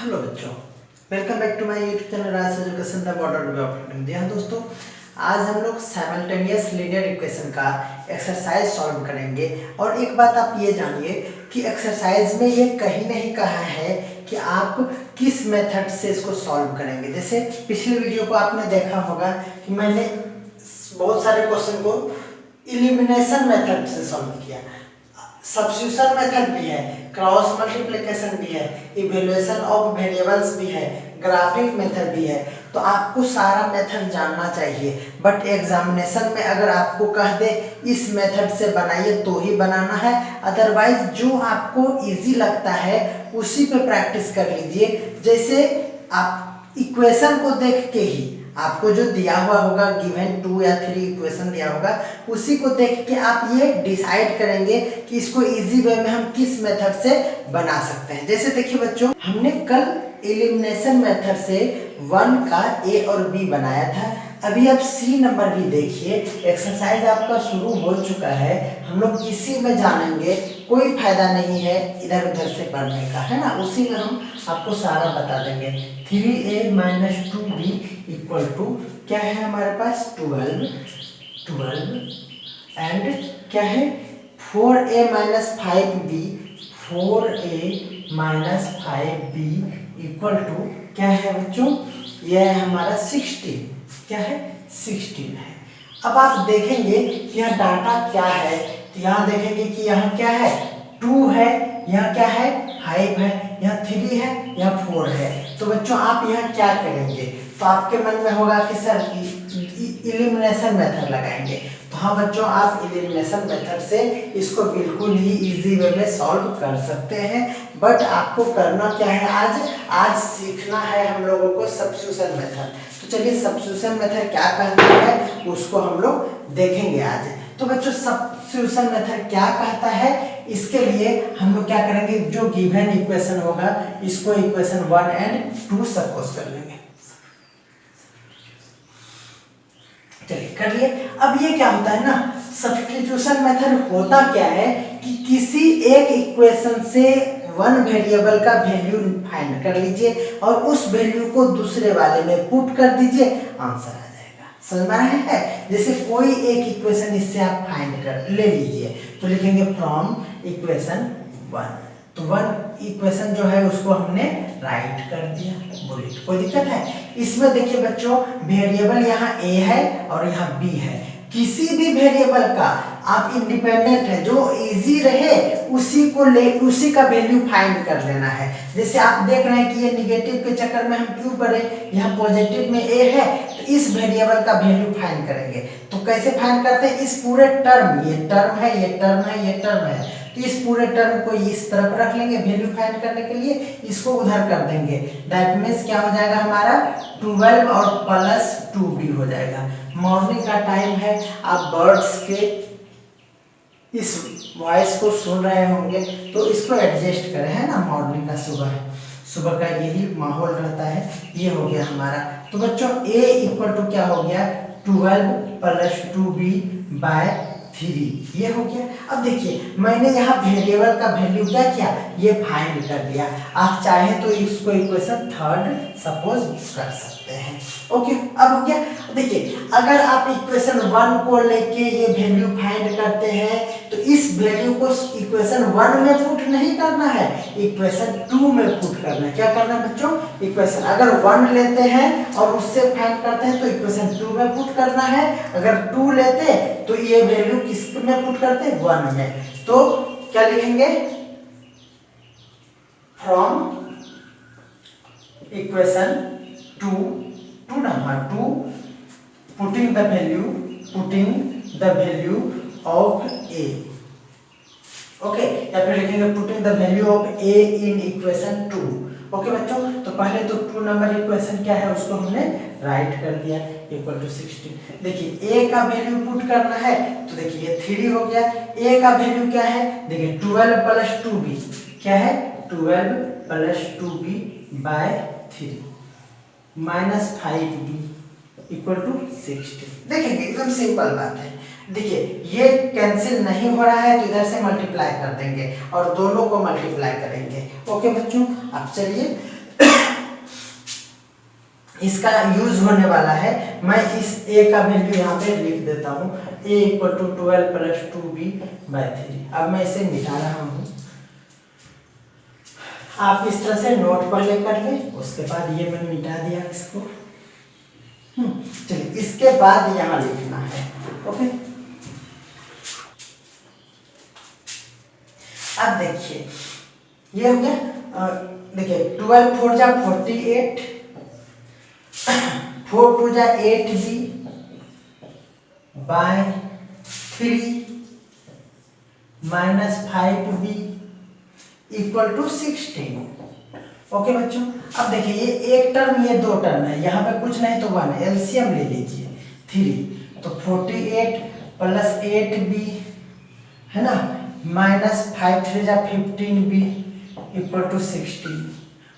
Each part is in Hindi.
हेलो बच्चों, welcome back to my YouTube channel Raj education the model way of learning. जी हाँ दोस्तों, आज हम लोग साइमल्टेनियस लीनियर इक्वेशन का एक्सरसाइज सॉल्व करेंगे। और एक बात आप ये जानिए कि एक्सरसाइज में ये कहीं नहीं कहा है कि आप किस मेथड से इसको सॉल्व करेंगे। जैसे पिछले वीडियो को आपने देखा होगा कि मैंने बहुत सारे क्वेश्चन को इलिमिनेशन मेथड से सॉल्व किया, सब्स्टिट्यूशन मेथड भी है, क्रॉस मल्टीप्लिकेशन भी है, इवैल्यूएशन ऑफ वेरिएबल्स भी है, ग्राफिक मेथड भी है। तो आपको सारा मेथड जानना चाहिए। बट एग्जामिनेशन में अगर आपको कह दे इस मेथड से बनाइए तो ही बनाना है, अदरवाइज जो आपको इजी लगता है उसी पे प्रैक्टिस कर लीजिए। जैसे आप इक्वेशन को देख के ही आपको जो दिया हुआ होगा गिवन 2 या 3 इक्वेशन दिया होगा, उसी को देख के आप ये डिसाइड करेंगे कि इसको इजी वे में हम किस मेथड से बना सकते हैं। जैसे देखिए बच्चों, हमने कल एलिमिनेशन मेथड से 1 का ए और बी बनाया था। अभी आप सी नंबर भी देखिए, एक्सरसाइज आपका शुरू हो चुका है, हम लोग इसी में जानेंगे। कोई फायदा नहीं है इधर उधर से पढ़ने का, है ना, उसी में हम आपको सारा बता देंगे। 3a - 2b इक्वल टू क्या है हमारे पास 12 एंड क्या है 4a - 5b इक्वल टू क्या है बच्चों, यह है हमारा 16। क्या है 16 है। अब आप देखेंगे कि यहाँ डाटा क्या है, तो यहाँ देखेंगे कि यहाँ क्या है 2 है, यहाँ क्या है 5 है, यहाँ 3 है, यहाँ 4 है। तो बच्चों आप यहाँ क्या करेंगे, तो आपके मन में होगा कि सर इलिमिनेशन मेथड लगाएंगे। तो हाँ बच्चों, आप इलिमिनेशन मेथड से इसको बिल्कुल ही इजी वे में सॉल्व कर सकते हैं। बट आपको करना क्या है, आज सीखना है हम लोगों को सब्स्टिट्यूशन मेथड। तो चलिए सब्स्टिट्यूशन मेथड क्या कहता है उसको हम लोग देखेंगे आज। तो बच्चों सब्स्टिट्यूशन मेथड क्या कहता है, इसके लिए हम लोग क्या करेंगे, जो गिवन इक्वेशन होगा इसको इक्वेशन 1 एंड 2 सपोज कर लेंगे। चलिए कर लिए। अब ये क्या होता है ना, सब्स्टिट्यूशन मेथड होता क्या है कि किसी एक इक्वेशन से 1 वेरिएबल का वैल्यू फाइंड कर लीजिए और उस वैल्यू को दूसरे वाले में पुट कर दीजिए, आंसर आ जाएगा। समझ में आया है। जैसे कोई एक इक्वेशन इससे आप फाइंड कर ले लीजिए, तो लिखेंगे फ्रॉम इक्वेशन 1। तो 1 इक्वेशन जो है उसको हमने राइट कर दिया, बोलिए कोई दिक्कत है इसमें। देखिए बच्चों, वेरिएबल यहाँ a है और यहाँ b है। किसी भी वेरिएबल का आप इंडिपेंडेंट है, जो इजी रहे उसी का वैल्यू फाइंड कर लेना है। जैसे आप देख रहे हैं कि ये निगेटिव के चक्कर में हम क्यों करें, यहाँ पॉजिटिव में a है तो इस वेरिएबल का वैल्यू फाइंड करेंगे। तो कैसे फाइंड करते हैं, इस पूरे टर्म, ये टर्म है, ये टर्म है, ये टर्म है, तो इस पूरे टर्म को इस तरफ रख लेंगे वैल्यू फाइंड करने के लिए, इसको उधर कर देंगे। दैट मीन्स क्या हो जाएगा हमारा 12 और प्लस 2b हो जाएगा। मॉर्निंग का टाइम है, आप बर्ड्स के इस वॉइस को सुन रहे होंगे तो इसको एडजस्ट करें, है ना। मॉर्निंग का सुबह का यही माहौल रहता है। ये हो गया हमारा। तो बच्चों a इक्वल टू क्या हो गया 12 प्लस 2b बाय 3, ये हो गया। अब देखिए मैंने यहाँ वेरिएबल का वैल्यू क्या किया, ये फाइंड कर दिया। आप चाहें तो इसको इक्वेशन 3 सपोज कर सकते हैं। ओके, अब हो गया। देखिए अगर आप इक्वेशन 1 को लेके ये वैल्यू फाइंड करते हैं तो इस वैल्यू को इक्वेशन 1 में पुट नहीं करना है, इक्वेशन 2 में पुट करना है। क्या करना है बच्चों, इक्वेशन अगर 1 लेते हैं और उससे फाइंड करते हैं तो इक्वेशन 2 में पुट करना है। अगर 2 लेते तो ये वैल्यू किस में पुट करते हैं 1 में। तो क्या लिखेंगे, from equation 2 putting the value of a। Okay, या फिर लिखेंगे putting the value of a in equation 2। Okay बच्चों, तो पहले तो 2 नंबर इक्वेशन क्या है उसको हमने राइट कर दिया इक्वल टू 16। देखिए a का वैल्यू पुट करना है तो देखिए ये 3 हो गया। a का वैल्यू क्या है, देखिए 12 प्लस 2b क्या है 12 plus 2b by 3 minus 5b equal to 16। देखेंगे एकदम सिंपल बात है। देखिए ये कैंसिल नहीं हो रहा है तो इधर से मल्टीप्लाई कर देंगे और दोनों को मल्टीप्लाई करेंगे। ओके बच्चों, अब चलिए इसका यूज होने वाला है। मैं इस a का वैल्यू यहाँ पे लिख देता हूँ, a equal to 12 plus 2b/3। अब मैं इसे मिटा रहा हूँ, आप इस तरह से नोट पहले कर ले, उसके बाद ये मैं मिटा दिया इसको। चलिए इसके बाद यहाँ लिखना है। ओके, अब देखिए ये हो गया। देखिए 12 4 जा 48, 4 2 जा 8b/3 -5b equal to 16। Okay बच्चों, अब देखिए ये एक टर्म ये दो टर्म है, यहाँ पे कुछ नहीं तो 1 एलसीएम ले लीजिए 3, तो 48 प्लस 8b है ना, -5 3 जा 15b इक्वल टू 16।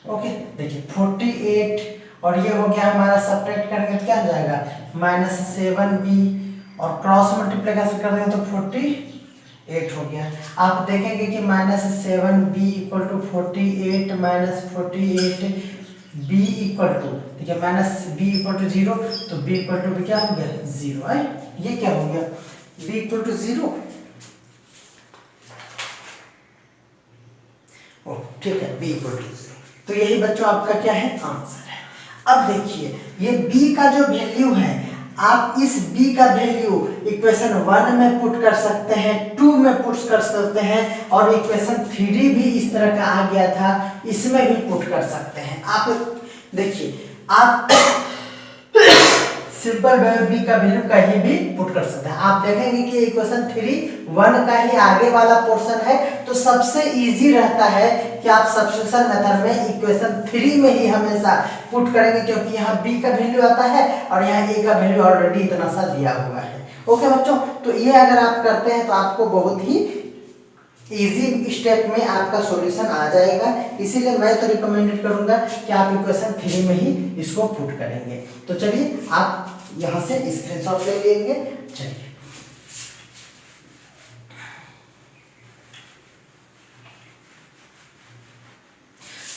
ओके, देखिए 48 और ये हो गया हमारा, सब्ट्रैक्ट करेंगे तो क्या हो जाएगा -7b, और क्रॉस मल्टीप्लिकेशन कर देंगे तो 48 हो गया। आप देखेंगे कि -7b equal to 48 -48b equal to, देखिए -b इक्वल टू 0, तो b इक्वल टू क्या हो गया 0 है। ये क्या हो गया b इक्वल टू 0। ठीक है, b इक्वल टू 0। तो यही बच्चों आपका क्या है आंसर है। अब देखिए ये b का जो वैल्यू है, आप इस b का वैल्यू इक्वेशन 1 में पुट कर सकते हैं, 2 में पुट कर सकते हैं, और इक्वेशन 3 भी इस तरह का आ गया था, इसमें भी पुट कर सकते हैं। आप देखिए आप सिंपल b का वैल्यू कहीं भी पुट कर सकते हैं। आप देखेंगे कि इक्वेशन 1 का ही आगे वाला पोर्शन है, तो सबसे इजी रहता है कि आप सब्स्टिट्यूशन मेथड में इक्वेशन 3 में ही हमेशा पुट करेंगे, क्योंकि यहाँ b का वैल्यू आता है और यहाँ a का वैल्यू ऑलरेडी इतना सा दिया हुआ है। ओके बच्चों, तो ये अगर आप करते हैं तो आपको बहुत ही इजी स्टेप में आपका सॉल्यूशन आ जाएगा। इसीलिए मैं तो रिकमेंडेड करूंगा कि आप इक्वेशन 3 में ही इसको पुट करेंगे। तो चलिए आप यहाँ से स्क्रीनशॉट ले लेंगे। चलिए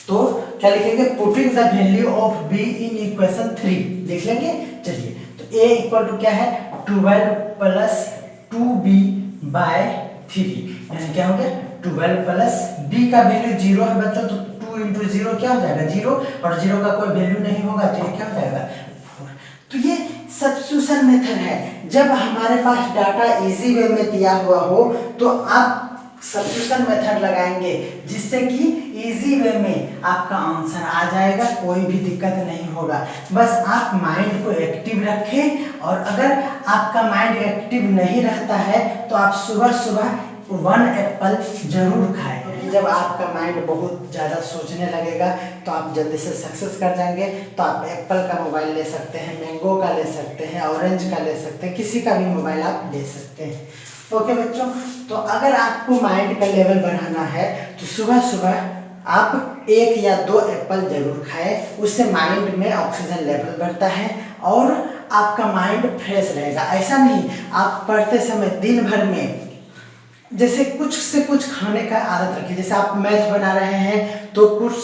तो क्या लिखेंगे, putting the value of b in equation 3 लिख लेंगे। चलिए तो a इक्वल टू क्या है 12 प्लस 2b/3, यानी क्या हो गया 12 प्लस b का वैल्यू 0 है बच्चों, तो 2 इंटू 0 क्या हो जाएगा 0, और 0 का कोई वैल्यू नहीं होगा तो ये क्या हो जाएगा 4। तो ये सब्स्टिट्यूशन मेथड है। जब हमारे पास डाटा इजी वे में दिया हुआ हो तो आप सब्स्टिट्यूशन मेथड लगाएंगे, जिससे कि इजी वे में आपका आंसर आ जाएगा, कोई भी दिक्कत नहीं होगा। बस आप माइंड को एक्टिव रखें, और अगर आपका माइंड एक्टिव नहीं रहता है तो आप सुबह सुबह 1 एप्पल जरूर खाएं। जब आपका माइंड बहुत ज़्यादा सोचने लगेगा तो आप जल्दी से सक्सेस कर जाएंगे। तो आप एप्पल का मोबाइल ले सकते हैं, मैंगो का ले सकते हैं, ऑरेंज का ले सकते हैं, किसी का भी मोबाइल आप ले सकते हैं। ओके बच्चों, तो अगर आपको माइंड का लेवल बढ़ाना है तो सुबह सुबह आप 1 या 2 एप्पल जरूर खाएं, उससे माइंड में ऑक्सीजन लेवल बढ़ता है और आपका माइंड फ्रेश रहेगा। ऐसा नहीं आप पढ़ते समय दिन भर में जैसे कुछ से कुछ खाने का आदत रखिए। जैसे आप मैथ बना रहे हैं तो कुछ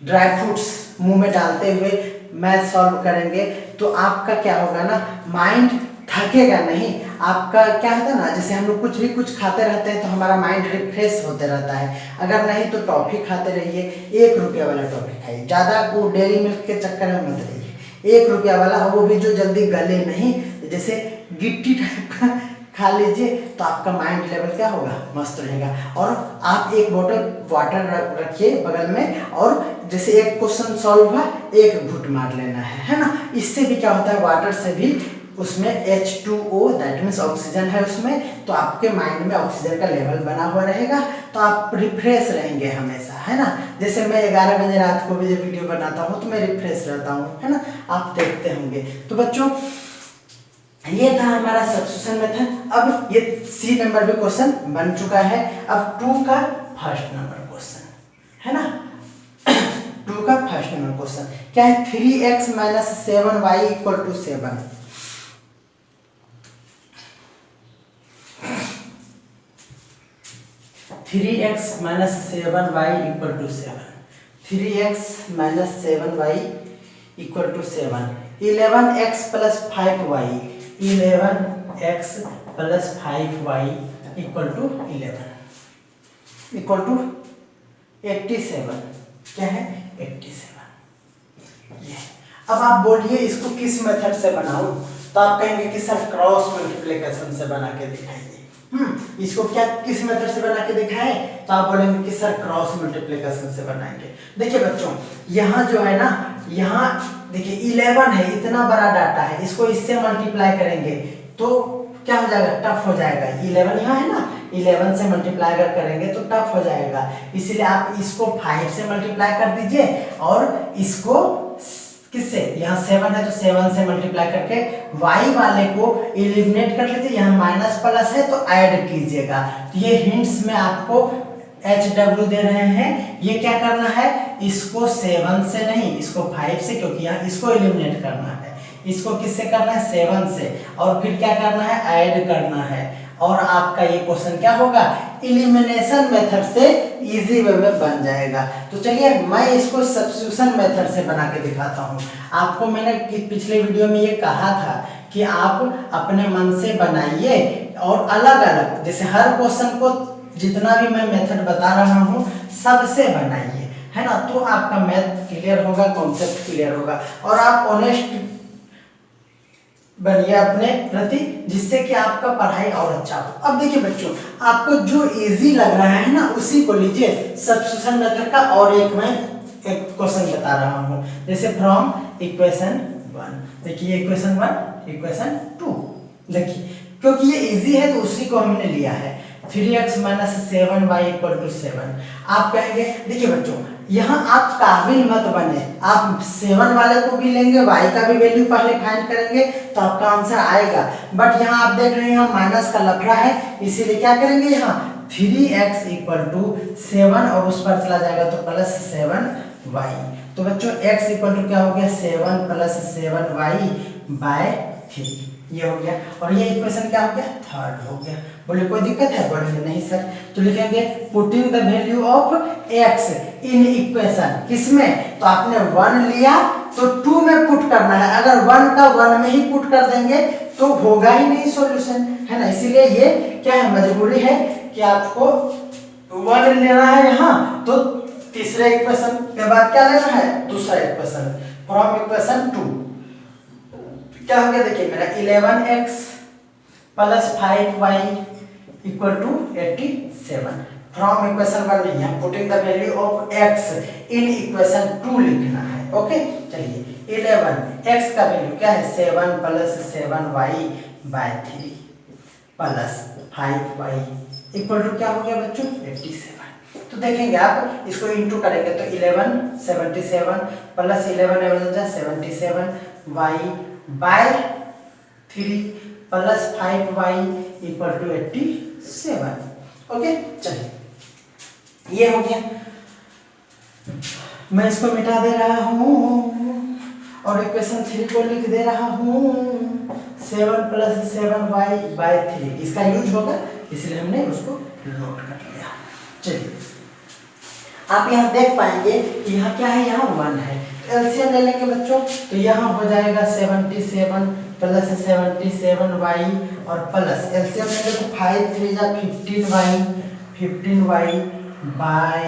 ड्राई फ्रूट्स मुंह में डालते हुए मैथ सॉल्व करेंगे, तो आपका क्या होगा ना, माइंड थकेगा नहीं। आपका क्या होता है ना, जैसे हम लोग कुछ खाते रहते हैं तो हमारा माइंड रिफ्रेश होते रहता है। अगर नहीं तो टॉफ़ी खाते रहिए, 1 रुपया वाला टॉफ़ी खाइए, ज़्यादा वो डेयरी मिल्क के चक्कर में मत रहिए। 1 रुपया वाला, वो भी जो जल्दी गले नहीं, जैसे गिट्टी टाइप का खा लीजिए, तो आपका माइंड लेवल क्या होगा, मस्त रहेगा। और आप 1 बोतल वाटर रखिए बगल में, और जैसे एक क्वेश्चन सॉल्व हुआ 1 घूंट मार लेना है ना। इससे भी क्या होता है, वाटर से भी उसमें H2O दैट मीन्स ऑक्सीजन है उसमें, तो आपके माइंड में ऑक्सीजन का लेवल बना हुआ रहेगा, तो आप रिफ्रेश रहेंगे हमेशा, है ना। जैसे मैं 11 बजे रात को भी जब वीडियो बनाता हूँ तो मैं रिफ्रेश रहता हूँ, है ना, आप देखते होंगे। तो बच्चों ये था हमारा सब्स्टिट्यूशन मेथड। अब ये C नंबर पे क्वेश्चन बन चुका है। अब 2 का फर्स्ट नंबर क्वेश्चन है ना, 2 का फर्स्ट नंबर क्वेश्चन क्या है, 3x - 7y = 7। 3x - 7y = 7। 3x minus 7y equal to 7, 11x plus 5y, 11x plus 5y equal to 11 equal to 87। क्या है 87 ये। अब आप बोलिए इसको किस मेथड से बनाऊं, तो आप कहेंगे कि सर क्रॉस मल्टीप्लिकेशन से बना के दिखाइए। इसको क्या किस मेथड से बना के दिखाएं, तो आप बोलेंगे कि सर क्रॉस मल्टीप्लिकेशन से बनाएंगे। देखिए बच्चों यहाँ जो है ना, यहाँ देखिए 11 है, इतना बड़ा डाटा है, इसको इससे मल्टीप्लाई करेंगे तो क्या हो जाएगा, टफ हो जाएगा। 11 यहाँ है ना, 11 से मल्टीप्लाई अगर करेंगे तो टफ हो जाएगा, इसीलिए आप इसको 5 से मल्टीप्लाई कर दीजिए और इसको किससे, यहाँ 7 है तो 7 से मल्टीप्लाई करके y वाले को एलिमिनेट कर लीजिए। यहाँ माइनस प्लस है तो ऐड कीजिएगा। तो ये हिंट्स में आपको HW दे रहे हैं। ये क्या करना है, इसको 7 से नहीं, इसको 5 से, क्योंकि यहाँ इसको एलिमिनेट करना है। इसको किससे करना है, 7 से, और फिर क्या करना है, ऐड करना है। और आपका ये क्वेश्चन क्या होगा, एलिमिनेशन मेथड से इजी वे में बन जाएगा। तो चलिए मैं इसको सब्स्टिट्यूशन मेथड से बना के दिखाता हूँ। आपको मैंने पिछले वीडियो में ये कहा था कि आप अपने मन से बनाइए और अलग अलग, जैसे हर क्वेश्चन को जितना भी मैं मेथड बता रहा हूँ सबसे बनाइए, है ना, तो आपका मैथ क्लियर होगा, कॉन्सेप्ट क्लियर होगा और आप ऑनेस्ट बनिए अपने प्रति, जिससे कि आपका पढ़ाई और अच्छा हो। अब देखिए बच्चों, आपको जो इजी लग रहा है ना उसी को लीजिए। सब्स्टिट्यूशन मेथड का और एक क्वेश्चन बता रहा हूँ, जैसे फ्रॉम इक्वेशन 1। देखिए इक्वेशन 1, इक्वेशन 2, देखिए क्योंकि ये इजी है तो उसी को हमने लिया है। 3x minus 7y equal to 7। आप कहेंगे, देखिए बच्चों यहाँ आप काबिल मत बने, आप 7 वाले को भी लेंगे, y का भी वैल्यू पहले फाइंड करेंगे तो आपका आंसर आएगा। बट यहाँ आप देख रहे हैं यहाँ माइनस का लफड़ा है, इसीलिए क्या करेंगे, यहाँ 3x इक्वल टू 7 और उस पर चला जाएगा तो प्लस 7y। तो बच्चों x इक्वल टू क्या हो गया, 7 प्लस 7y बाय 3, ये हो गया। और ये इक्वेशन क्या हो गया, थर्ड हो गया। बोले कोई दिक्कत है, बोलेंगे नहीं सर। तो लिखेंगे putting the value of x in equation, किसमें, तो आपने 1 लिया तो 2 में पुट करना है। अगर 1 का 1 में ही पुट कर देंगे तो होगा ही नहीं सॉल्यूशन, है ना। इसीलिए ये क्या है, मजबूरी है कि आपको 1 लेना है यहाँ, तो तीसरे इक्वेशन के बाद क्या लेना है, दूसरा इक्वेशन फ्रॉम इक्वेशन 2। क्या हो गया, देखिए मेरा 11x plus 5y equal to 87 from equation 1 नहीं है, putting the value of x in equation 2 लिखना है। ओके चलिए 11x का वैल्यू क्या है, 7 plus 7y by 3 plus 5y equal to क्या हो गया बच्चों, 87। तो देखेंगे आप इसको इंटू करेंगे तो 11 77 plus 11 77 y by 3 plus 5y equal to 87। Okay चलिए ये हो गया। मैं इसको मिटा दे रहा हूँ और इक्वेशन 3 को लिख दे रहा हूँ 7 प्लस 7y बाय 3। इसका यूज होगा इसलिए हमने उसको नोट कर लिया। चलिए आप यहाँ देख पाएंगे कि यहाँ क्या है, यहाँ 1 है। एलसीएम ले लेंगे बच्चों तो यहाँ हो जाएगा 77 प्लस 77y और प्लस एलसीएम लेंगे तो 5 3 जा 15y बाय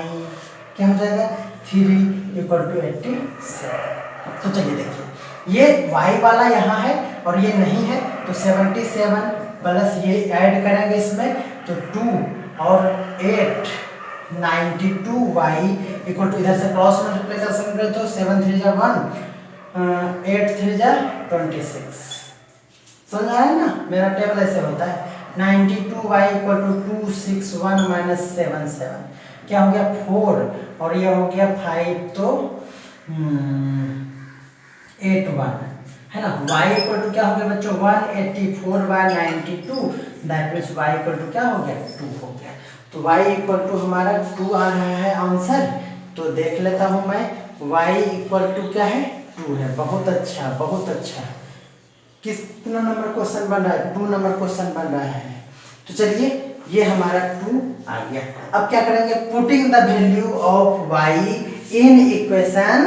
क्या हो जाएगा 3 इक्वल टू 87। तो चलिए देखिए ये y वाला यहाँ है और ये नहीं है, तो 77 प्लस ये ऐड करेंगे इसमें तो 2 और 8 92y इक्वल टू, इधर से क्रॉस मल्टीप्लिकेशन करें तो 7 3 जा 1 8 3 जा 26। समझ आया ना, मेरा टेबल ऐसे होता है। 92y इक्वल टू 261 माइनस 77 क्या हो गया 4 और ये हो गया 5 तो 81 है ना। y इक्वल टू क्या हो गया बच्चों 184 by 92, that means y equal to क्या हो गया 2 हो गया। तो y इक्वल टू हमारा 2 आ रहा है आंसर। तो देख लेता हूँ मैं y इक्वल टू क्या है 2 है। बहुत अच्छा बहुत अच्छा। कितना नंबर क्वेश्चन बन रहा है, 2 नंबर क्वेश्चन बन रहा है। तो चलिए ये हमारा 2 आ गया। अब क्या करेंगे, putting the value of y in equation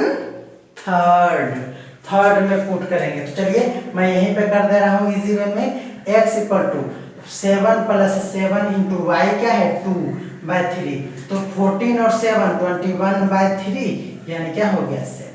third में पुट करेंगे। तो चलिए मैं यहीं पे कर दे रहा हूँ इजी वे में। x equal to 7 + 7 into y क्या है 2/3, तो 14 और 7 21/3 यानी क्या हो गया 7।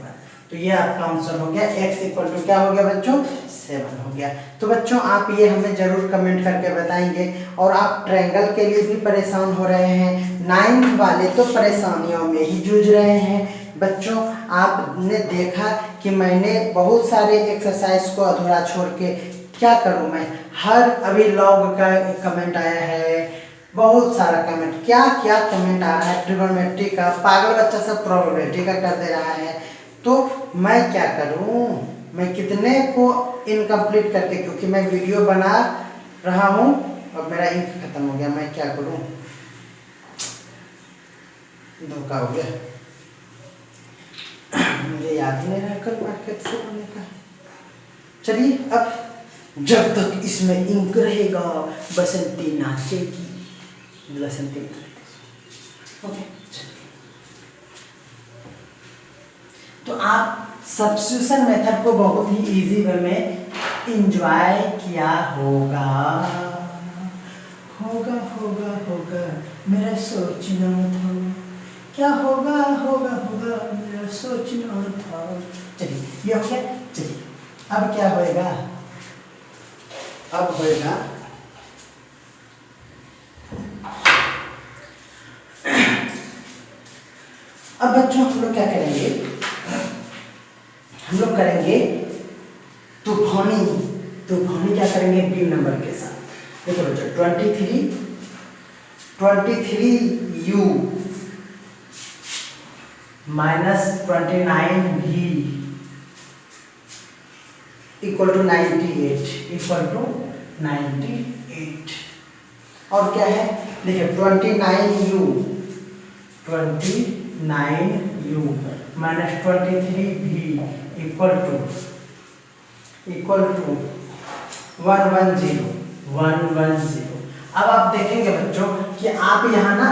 तो ये आपका आंसर हो गया। x इक्वल टू क्या हो गया बच्चों 7 हो गया। तो बच्चों आप ये हमें जरूर कमेंट करके बताएंगे। और आप ट्रायंगल के लिए भी परेशान हो रहे हैं, 9th वाले तो परेशानियों में ही जूझ रहे हैं। बच्चों आपने देखा कि मैंने बहुत सारे एक्सरसाइज को अधूरा छोड़ के क्या करूं मैं, हर अभी लॉग का कमेंट आया है, बहुत सारा कमेंट, क्या क्या कमेंट आ रहा है, ट्रिग्नोमेट्री का, पागल बच्चा सब प्रोबेबिलिटी का कर दे रहा है। तो मैं क्या करूं, मैं कितने को इनकम्प्लीट करके, क्योंकि मैं वीडियो बना रहा हूं और मेरा इंक खत्म हो गया, मैं क्या करूं, धोखा हो गया, मुझे याद ही नहीं रहा कल मार्केट से होने का। चलिए अब जब तक इसमें इंक रहेगा बसंती नाचेगी, बसंती ओके। तो आप सब्स्टिट्यूशन मेथड को बहुत ही इजी वे में इंजॉय किया होगा। होगा होगा होगा मेरा सोचना था, क्या होगा होगा होगा मेरा सोचना था। चलिए ये हो गया। चलिए अब क्या होएगा, अब होएगा अब बच्चों हम लोग क्या करेंगे, हम लोग करेंगे तूफानी क्या करेंगे बी नंबर के साथ। देखो बच्चों 23u minus 29v equal to 98 और क्या है देखिए 29u minus 23v equal to 110। अब आप देखेंगे बच्चों कि आप यहाँ ना,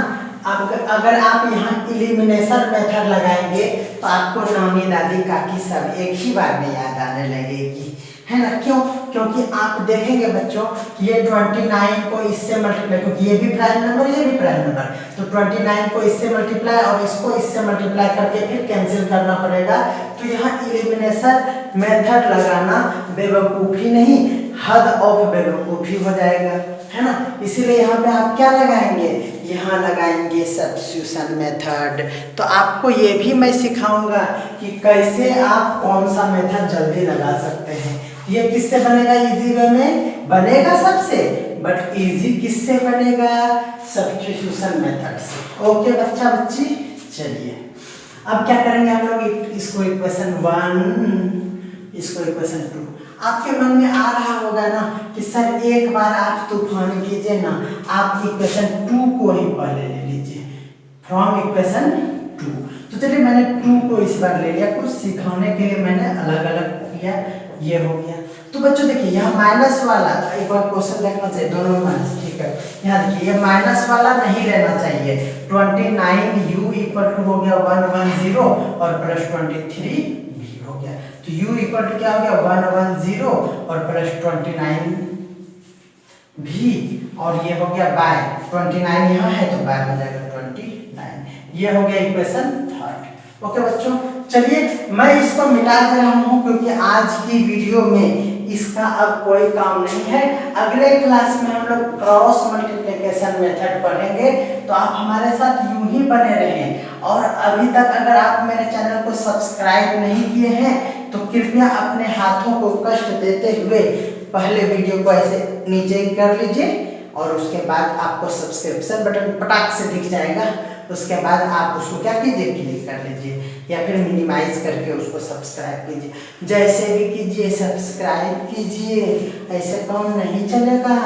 अगर आप यहाँ इलिमिनेशन मेथड लगाएंगे तो आपको नानी दादी काकी सब एक ही बार में याद आने लगेगी, है ना। क्यों? क्योंकि आप देखेंगे बच्चों कि ये 29 को इससे मल्टीप्लाई, क्योंकि ये भी प्राइम नंबर ये भी प्राइम नंबर, तो 29 को इससे मल्टीप्लाई और इसको इससे मल्टीप्लाई करके फिर कैंसिल करना पड़ेगा। तो यहाँ इलिमिनेशन मेथड लगाना बेवकूफ़ी नहीं, हद ऑफ बेवकूफ़ी हो जाएगा, है ना। इसीलिए यहाँ पे आप क्या लगाएंगे, यहाँ लगाएंगे सब्स्टिट्यूशन मेथड। तो आपको ये भी मैं सिखाऊंगा कि कैसे आप कौन सा मेथड जल्दी लगा सकते हैं। ये किससे बनेगा, इजी वे में बनेगा सबसे, बट इजी किससे बनेगा, सब्स्टिट्यूशन मेथड से। ओके बच्चा बच्ची, चलिए अब क्या करेंगे हम लोग, इसको इक्वेशन 1, इसको इक्वेशन 2। आपके मन में आ रहा होगा ना कि सर एक बार आप तूफान कीजिए ना, आप इक्वेशन 2 को ही पहले ले लीजिए, फ्रॉम इक्वेशन 2। तो चलिए मैंने 2 को इस बार ले लिया, कुछ सिखाने के लिए मैंने अलग अलग किया, ये हो गया। तो बच्चों देखिए यहाँ माइनस वाला एक बार क्वेश्चन देखना चाहिए, दोनों में माइनस, ठीक है। यहाँ देखिए ये माइनस वाला नहीं लेना चाहिए। 29u इक्वल टू हो गया 110 और प्लस 23v हो गया। तो u इक्वल टू क्या हो गया 110 और प्लस 29v, और ये हो गया बाय 29 यहाँ है तो बाय हो जाएगा 29। ये हो गया इक्वेशन 3। ओके बच्चों, चलिए मैं इसको मिटा दे रहा हूँ क्योंकि आज की वीडियो में इसका अब कोई काम नहीं है। अगले क्लास में हम लोग क्रॉस मल्टीप्लिकेशन मेथड पढ़ेंगे, तो आप हमारे साथ यूं ही बने रहें। और अभी तक अगर आप मेरे चैनल को सब्सक्राइब नहीं किए हैं तो कृपया अपने हाथों को कष्ट देते हुए पहले वीडियो को ऐसे नीचे कर लीजिए और उसके बाद आपको सब्सक्रिप्शन बटन पटाख से दिख जाएगा। उसके बाद आप उसको क्या कीजिए, क्लिक कर लीजिए या फिर मिनिमाइज करके उसको सब्सक्राइब कीजिए। जैसे भी कीजिए सब्सक्राइब कीजिए, ऐसे काम नहीं चलेगा।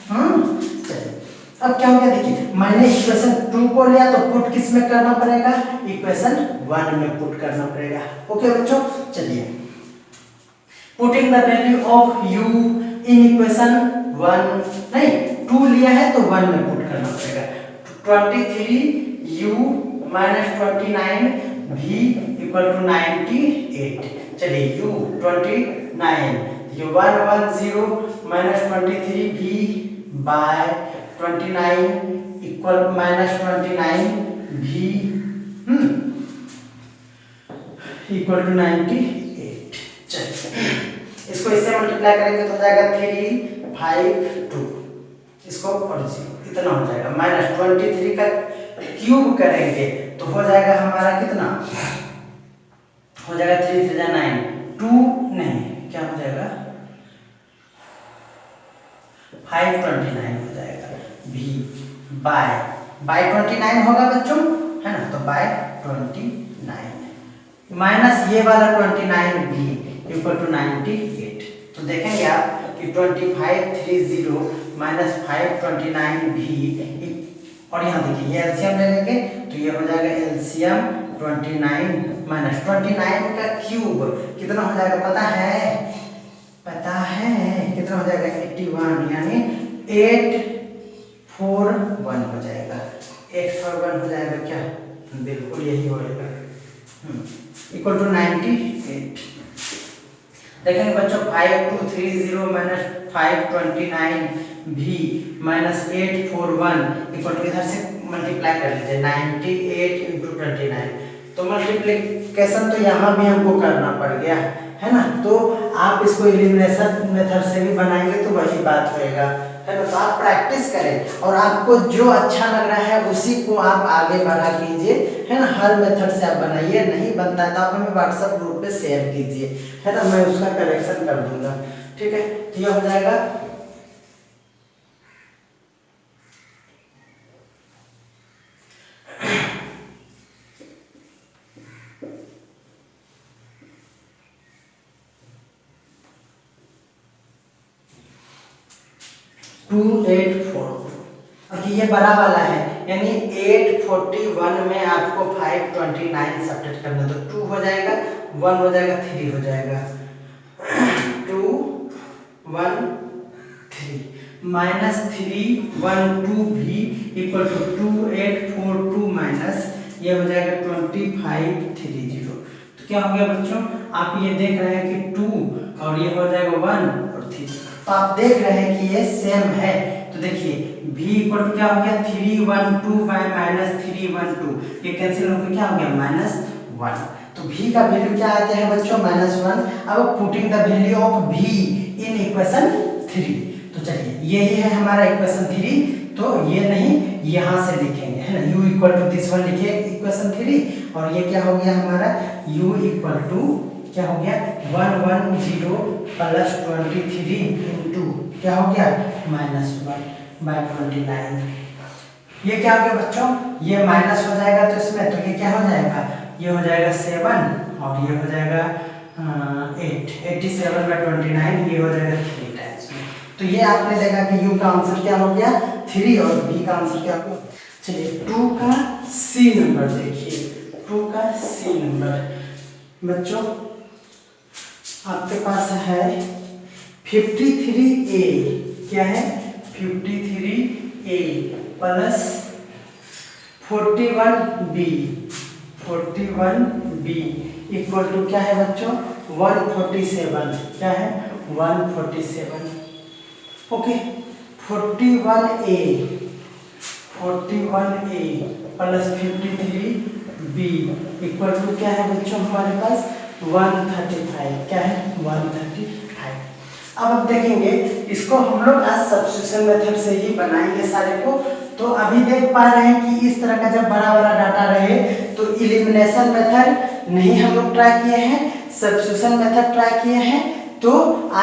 चलिए अब क्या हो गया, देखिए मैंने इक्वेशन 2 को लिया तो पुट किस में करना पड़ेगा, इक्वेशन 1 में पुट करना पड़ेगा। ओके बच्चों, चलिए putting the value of u in equation 1, नहीं 2 लिया है तो 1 में पुट करना पड़ेगा। 23u minus 29 v equal to 98। चलिए u 29, ये 110 minus 23 v by 29 equal minus 29 v equal to 98। चलिए इसको इससे मल्टीप्लाई करेंगे तो हो जाएगा 352, इसको और 0 इतना हो जाएगा। माइनस 23 का क्यूब करेंगे तो हो जाएगा हमारा कितना, हो जाएगा 3 3 9 2 नहीं क्या हो जाएगा 529 हो जाएगा। v बाय 29 होगा बच्चों, है ना, तो बाय 29 माइनस ये वाला 29 v इक्वल टू 98। तो देखेंगे आप कि 2530 माइनस 529 v, और यहाँ देखिए ये एलसीएम ले लेंगे तो ये हो जाएगा एलसीएम 29 माइनस 29 का क्यूब कितना हो जाएगा पता है कितना हो जाएगा 81, यानी 841 हो जाएगा। 841 हो जाएगा क्या, बिल्कुल यही होगा इक्वल टू 98। देखेंगे बच्चों 5230 minus 529 v minus 841 equal to इधर से मल्टीप्लाई कर लीजिए 98 इंटू 29। तो मल्टीप्लिकेशन तो यहाँ भी हमको करना पड़ गया, है ना। तो आप इसको एलिमिनेशन मेथड से भी बनाएंगे तो वही बात होएगा, है ना। तो आप प्रैक्टिस करें और आपको जो अच्छा लग रहा है उसी को आप आगे बढ़ा कीजिए, है ना। हर मेथड से आप बनाइए, नहीं बनता है तो आप हमें व्हाट्सएप ग्रुप पे शेयर कीजिए, है ना, मैं उसका करेक्शन कर दूंगा, ठीक है। तो ये हो जाएगा 284। अब ये बड़ा वाला है, यानी 841 में आपको 529 सब्ट्रैक्ट करना, तो 2 हो जाएगा, 1 हो जाएगा, 3 हो जाएगा। 2 1 3 माइनस 312 भी इक्वल टू 2842 माइनस ये हो जाएगा 2530। तो क्या हो गया बच्चों, आप ये देख रहे हैं कि 2 और ये हो जाएगा 1 और 3, तो आप देख रहे हैं कि ये सेम है। तो देखिए v इक्वल टू क्या हो गया 312 बाय माइनस 312, ये कैंसिल होकर क्या हो गया -1। तो v का वैल्यू क्या आता है बच्चों -1। अब putting the value of v in equation 3, तो चलिए यही है हमारा इक्वेशन 3, तो ये नहीं यहाँ से लिखेंगे, है ना। u equal to this one लिखिए इक्वेशन 3, और ये क्या हो गया हमारा u इक्वल टू क्या हो गया 110 प्लस 23 इंटू क्या हो गया -1 बाय 29। ये क्या हो गया बच्चों, ये माइनस हो जाएगा तो इसमें, तो ये क्या हो जाएगा, ये हो जाएगा 7 और ये हो जाएगा 8, 87 बाय 29, ये हो जाएगा 3 टाइम्स में। तो ये आपने देखा कि u का आंसर क्या हो गया 3 और v का आंसर क्या हो गया। चलिए 2 का c नंबर देखिए, 2 का c नंबर बच्चों आपके पास है 53a, क्या है 53a plus 41b equal to क्या है बच्चों 147, क्या है 147। Okay 41a plus 53b equal to क्या है बच्चों हमारे पास 135, क्या है 135। अब देखेंगे इसको हम लोग आज सब्स्टिट्यूशन मेथड से ही बनाएंगे सारे को। तो अभी देख पा रहे हैं कि इस तरह का जब बड़ा बड़ा डाटा रहे तो इलिमिनेशन मेथड नहीं हम लोग ट्राई किए हैं, सब्स्टिट्यूशन मेथड ट्राई किए हैं। तो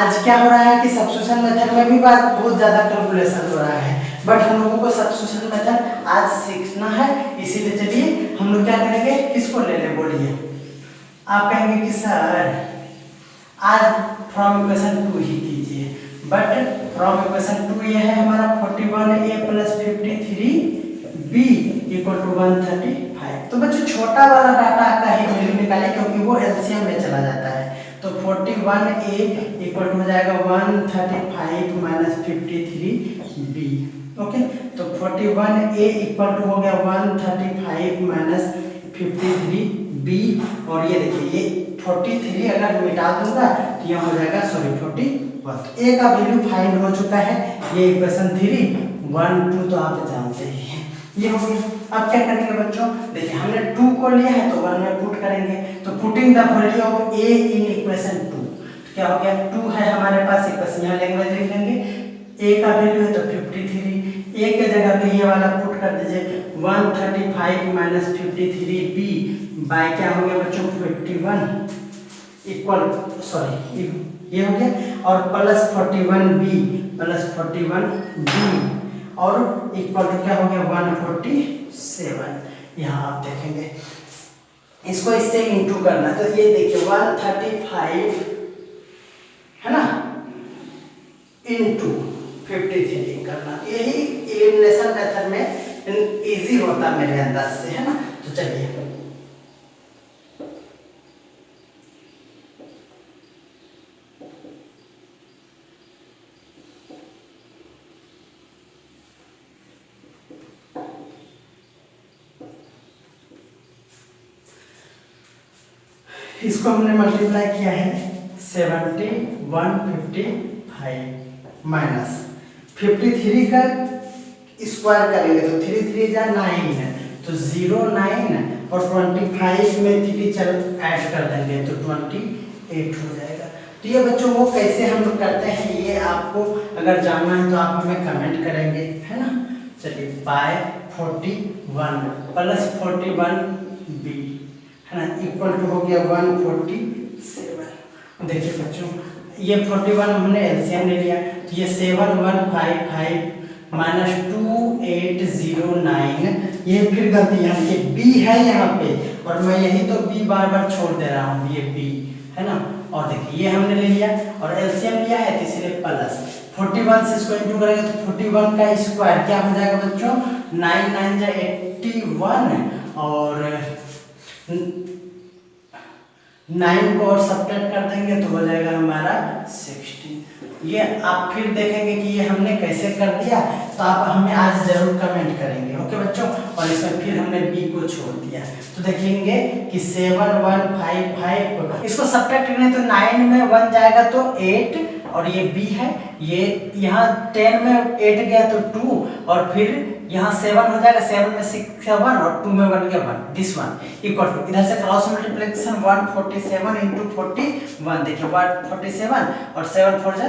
आज क्या हो रहा है कि सब्स्टिट्यूशन मेथड में भी बहुत ज़्यादा कैलकुलेशन हो रहा है, बट हम लोगों को सब्स्टिट्यूशन मेथड आज सीखना है। इसीलिए चलिए हम लोग क्या करेंगे, किसको ले ले बोलिए। आप कहेंगे कि सर आज फ्रॉम इक्वेशन 2 ही कीजिए, बट फ्रॉम इक्वेशन 2 ये है हमारा 41a plus 53b equal to 135। तो बच्चों छोटा वाला डाटा का ही वैल्यू निकालें क्योंकि वो एलसीएम में चला जाता है। तो 41a इक्वल टू हो जाएगा 135 माइनस 53b। ओके तो 41a इक्वल टू हो गया 135 माइनस 53b बी, और ये देखिए ये 43 अगर मिटा दूंगा तो यहाँ हो जाएगा 41। तो ए का वैल्यू फाइंड हो चुका है। ये इक्वेशन 3, 1, 2 तो आप जानते ही हैं। ये हो गया। अब क्या करेंगे बच्चों, देखिए हमने 2 को लिया है तो 1 में पुट करेंगे, तो putting the value of A in equation 2, क्या हो गया 2 है हमारे पास, इक्वेशन यहाँ लैंग्वेज लिख लेंगे। ए का वैल्यू है तो 53, ए के जगह पे ये वाला पुट कर दीजिए 135 माइनस 53 बी बाय क्या हो गया बच्चों 51 इक्वल, सॉरी ये हो गया, और प्लस 41 बी प्लस 41 बी और इक्वल टू क्या हो गया 147। यहाँ आप देखेंगे इसको इससे इंटू करना, तो ये देखिए 135 है ना इंटू 53 करना, यही एलिमिनेशन मेथड में इजी होता मेरे अंदाज से, है ना। तो चलिए इसको हमने मल्टीप्लाई किया है 7155 माइनस 53 का स्क्वायर करेंगे तो 3 3 जा 9 है, तो 0 9 और 25 में 3 चल ऐड कर देंगे तो 28 हो जाएगा। तो ये बच्चों वो कैसे हम लोग करते हैं, ये आपको अगर जानना है तो आप हमें कमेंट करेंगे, है ना। चलिए बाय 41 प्लस 41 बी है ना इक्वल टू हो गया 147। देखिए बच्चों ये 41 हमने एलसीएम ले लिया, तो ये 7155 माइनस 2809, ये फिर गलती यानी कि बी है यहाँ पे, और मैं यही तो बी बार बार छोड़ दे रहा हूँ, ये बी है ना। और देखिए ये हमने ले लिया और एलसीएम लिया है तो इसलिए प्लस 41 से इसको इंटू करेंगे तो 41 का स्क्वायर क्या हो जाएगा बच्चों 9 9 जा 81 और 9 को और सब्ट्रैक्ट कर देंगे तो हो जाएगा हमारा 16। ये आप फिर देखेंगे कि ये हमने कैसे कर दिया, तो आप हमें आज जरूर कमेंट करेंगे, ओके बच्चों। और इसमें फिर हमने बी को छोड़ दिया, तो देखेंगे कि 7155 इसको सब्ट्रैक्ट करें तो 9 में 1 जाएगा तो 8, और ये बी है, ये यहाँ 10 में 8 गया तो 2, और फिर यहाँ 7 हो जाएगा, 7 में 6 7 और 2 में 1 गया 1, दिस वन इक्वल टू इधर से क्रॉस मल्टीप्लिकेशन 147 इंटू 41, देखिए 147 और 7 4 जा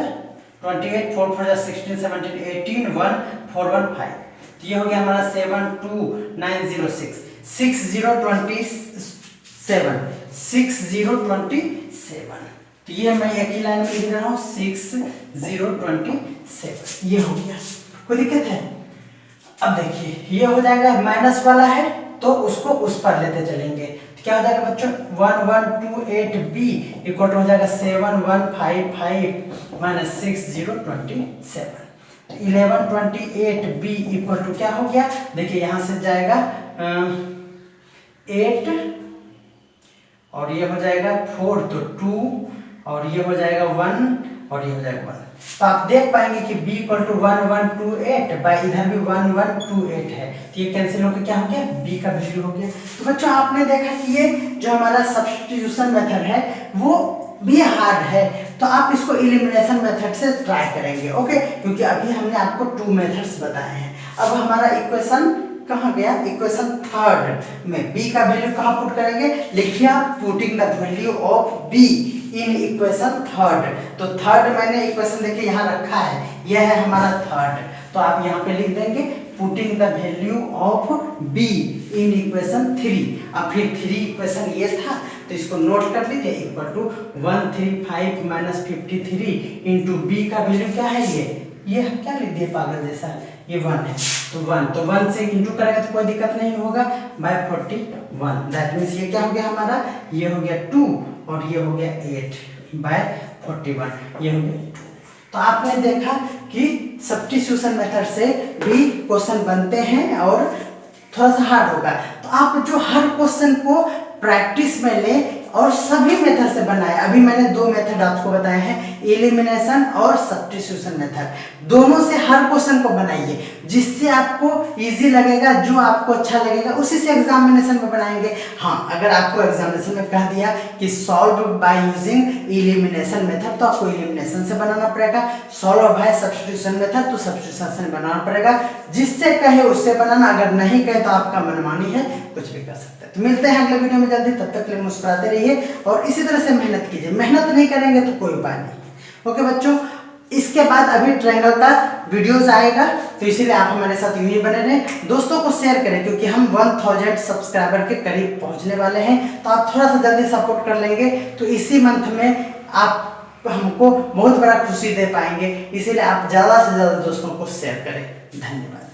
28 4 4 जा 16 17 18 1 4 1 5, तो ये हो गया हमारा 72906 6027, तो ये मैं एक ही लाइन में लिख रहा हूँ 6027, ये हो गया। कोई दिक्कत है? अब देखिए ये हो जाएगा, माइनस वाला है तो उसको उस पर लेते चलेंगे, तो क्या हो जाएगा बच्चों 1128b इक्वल हो जाएगा 7155 माइनस 6027, तो 1128b इक्वल टू क्या हो गया, देखिए यहाँ से जाएगा 8 और ये हो जाएगा 4 तो 2 और ये हो जाएगा 1 और ये हो जाएगा 1, तो आप देख पाएंगे कि b इक्वल टू 1128 बाई इधर भी 1128 है, तो ये कैंसिल होकर क्या हो गया b का वैल्यू हो गया। तो बच्चों आपने देखा कि ये जो हमारा सब्स्टिट्यूशन मेथड है वो भी हार्ड है, तो आप इसको एलिमिनेशन मेथड से ट्राई करेंगे, ओके, क्योंकि अभी हमने आपको 2 मेथड्स बताए हैं। अब हमारा इक्वेशन कहाँ गया, इक्वेशन थर्ड में b का वैल्यू कहाँ पुट करेंगे, लिखिए आप putting the value of b in equation third, तो थर्ड मैंने इक्वेशन देखिए यहाँ रखा है, यह है हमारा थर्ड, तो आप यहाँ पे लिख देंगे putting the value of b in equation 3, अब फिर 3 इक्वेशन ये था तो इसको नोट कर लीजिए equal to 135 minus 53 into B का वैल्यू क्या है, ये हम क्या लिख दिए पागल जैसा, ये 1 है तो 1 से इंटू करेंगे तो कोई दिक्कत नहीं होगा बाय 41, दैट मीन्स ये क्या हो गया हमारा, ये हो गया 2 और ये हो गया 8 बाय 41, ये हो गया 2। तो आपने देखा कि सब्स्टिट्यूशन मेथड से भी क्वेश्चन बनते हैं और थोड़ा सा हार्ड होगा, तो आप जो हर क्वेश्चन को प्रैक्टिस में लें और सभी मेथड से बनाए। अभी मैंने 2 मेथड आपको बताए हैं, एलिमिनेशन और सब्स्टिट्यूशन मेथड। दोनों से हर क्वेश्चन को बनाइए, जिससे आपको इजी लगेगा, जो आपको अच्छा लगेगा उसी से एग्जामिनेशन में बनाएंगे। हाँ, अगर आपको एग्जामिनेशन में कह दिया कि solve by using elimination method, तो आपको एलिमिनेशन से बनाना पड़ेगा। सॉल्व बाय सब्स्टिट्यूशन मेथड, तो सब्स्टिट्यूशन से बनाना पड़ेगा। जिससे कहे उससे बनाना, अगर नहीं कहे तो आपका मनमानी है, कुछ भी कर सकते हैं। तो मिलते हैं अगले वीडियो में जल्दी, तब तक के लिए मुस्कुराते रहिए और इसी तरह से मेहनत कीजिए। मेहनत नहीं करेंगे तो कोई उपाय नहीं। ओके बच्चों, इसके बाद अभी ट्रायंगल का वीडियोस आएगा, तो इसीलिए आप हमारे साथ यूं ही बने रहें। दोस्तों को शेयर करें, क्योंकि हम 1000 सब्सक्राइबर के करीब पहुंचने वाले हैं। तो आप थोड़ा सा जल्दी सपोर्ट कर लेंगे तो इसी मंथ में आप हमको बहुत बड़ा खुशी दे पाएंगे। इसीलिए आप ज़्यादा से ज़्यादा दोस्तों को शेयर करें। धन्यवाद।